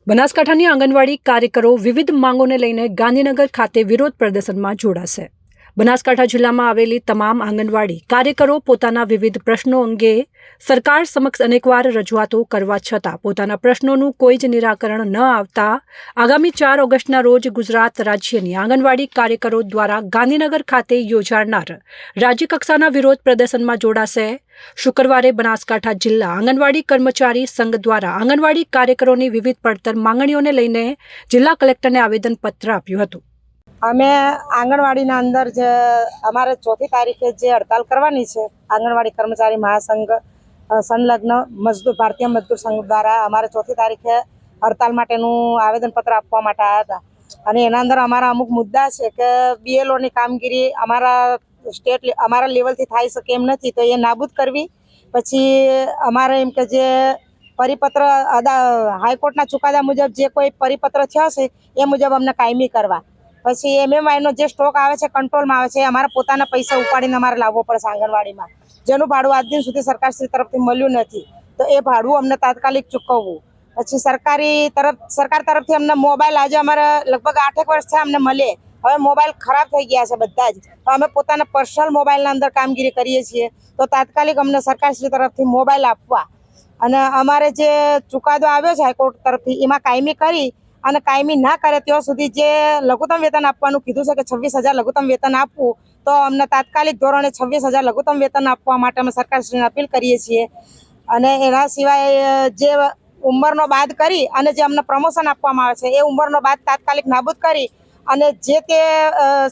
બનાસકાંઠાની આંગણવાડી કાર્યકરો વિવિધ માંગોને લઈને ગાંધીનગર ખાતે વિરોધ પ્રદર્શનમાં જોડાશે। બનાસકાંઠા જિલ્લામાં આવેલી તમામ આંગણવાડી કાર્યકરો પોતાના વિવિધ પ્રશ્નો અંગે સરકાર સમક્ષ અનેકવાર રજૂઆતો કરવા છતાં પોતાના પ્રશ્નોનું કોઈ જ નિરાકરણ ન આવતા આગામી 4 ઓગસ્ટના રોજ ગુજરાત રાજ્યની આંગણવાડી કાર્યકરો દ્વારા ગાંધીનગર ખાતે યોજાનાર રાજ્યકક્ષાના વિરોધ પ્રદર્શનમાં જોડાશે। શુક્રવારે બનાસકાંઠા જિલ્લા આંગણવાડી કર્મચારી સંઘ દ્વારા આંગણવાડી કાર્યકરોની વિવિધ પડતર માંગણીઓને લઈને જિલ્લા કલેક્ટરને આવેદનપત્ર આપ્યું હતું। અમે આંગણવાડીના અંદર જે અમારે 4મી તારીખે જે હડતાલ કરવાની છે, આંગણવાડી કર્મચારી મહાસંઘ સંલગ્ન મજદૂર ભારતીય મજદૂર સંઘ દ્વારા અમારે 4મી તારીખે હડતાલ માટેનું આવેદનપત્ર આપવા માટે આવ્યા હતા અને એના અંદર અમારા અમુક મુદ્દા છે કે બીએલઓની કામગીરી અમારા લેવલથી થઈ શકે એમ નથી, તો એ નાબૂદ કરવી। પછી અમારે એમ કે જે પરિપત્ર હાઈકોર્ટના ચુકાદા મુજબ જે કોઈ પરિપત્ર થયો છે એ મુજબ અમને કાયમી કરવા। પછી એમએમઆઈનો જે સ્ટોક આવે છે, કંટ્રોલમાં આવે છે, અમારા પોતાના પૈસા ઉપાડીને અમારે લાવવો પડશે આંગણવાડીમાં, જેનું ભાડું આજ દિન સુધી સરકારશ્રી તરફથી મળ્યું નથી, તો એ ભાડું અમને તાત્કાલિક ચૂકવવું। પછી સરકાર તરફથી અમને મોબાઈલ આજે અમારે લગભગ 8 વર્ષ થયા અમને મળે, હવે મોબાઈલ ખરાબ થઈ ગયા છે બધા જ, તો અમે પોતાના પર્સનલ મોબાઈલના અંદર કામગીરી કરીએ છીએ, તો તાત્કાલિક અમને સરકારશ્રી તરફથી મોબાઈલ આપવા અને અમારે જે ચુકાદો આવ્યો છે હાઈકોર્ટ તરફથી એમાં કાયમી કરી અને કાયમી ના કરે ત્યાં સુધી જે લઘુત્તમ વેતન આપવાનું કીધું છે કે 26,000 લઘુત્તમ વેતન આપવું, તો અમને તાત્કાલિક ધોરણે 26,000 લઘુત્તમ વેતન આપવા માટે અમે સરકારશ્રીને અપીલ કરીએ છીએ। અને એના સિવાય જે ઉંમરનો બાદ કરી અને જે અમને પ્રમોશન આપવામાં આવે છે એ ઉંમરનો બાદ તાત્કાલિક નાબૂદ કરી અને જે તે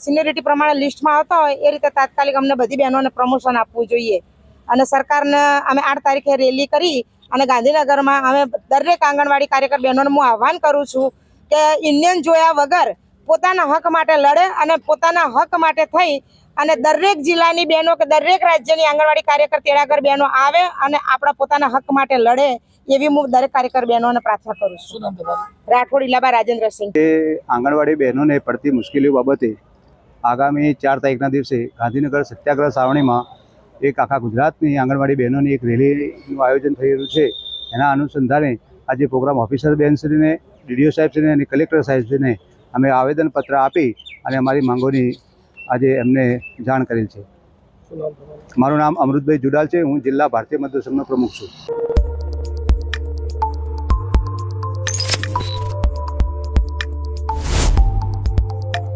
સિનિયરિટી પ્રમાણે લિસ્ટમાં આવતા હોય એ રીતે તાત્કાલિક અમને બધી બહેનોને પ્રમોશન આપવું જોઈએ। અને સરકારને અમે 8 તારીખે રેલી કરી અને ગાંધીનગરમાં અમે દરેક આંગણવાડી કાર્યકર બહેનોને હું આહ્વાન કરું છું કે યુનિયન જોયા વગર પોતાના હક માટે લડે અને પોતાના હક માટે થઈ અને દરેક જિલ્લાની બહેનો કે દરેક રાજ્યની આંગણવાડી કાર્યકર તેડાગર બહેનો આવે અને આપણા પોતાના હક માટે લડે, એવી હું દરેક કાર્યકર બહેનોને પ્રાર્થના કરું છું। રાઠોડ ઇલાબા રાજેન્દ્રસિંહ। આંગણવાડી બહેનોને પડતી મુશ્કેલીઓ બાબતે આગામી 4 તારીખના દિવસે ગાંધીનગર સત્યાગ્રહ સાવણીમાં એક આખા ગુજરાતની આંગણવાડી બહેનોની એક રેલીનું આયોજન થઈ રહ્યું છે। એના અનુસંધાને આજે પ્રોગ્રામ ઓફિસર બહેનશ્રીને, ડીડીઓ સાહેબશ્રીને અને કલેક્ટર સાહેબશ્રીને અમે આવેદનપત્ર આપી અને અમારી માંગોની આજે એમને જાણ કરેલ છે। મારું નામ અમૃતભાઈ જુડાલ છે, હું જિલ્લા ભારતીય મજદૂર સંઘનો પ્રમુખ છું।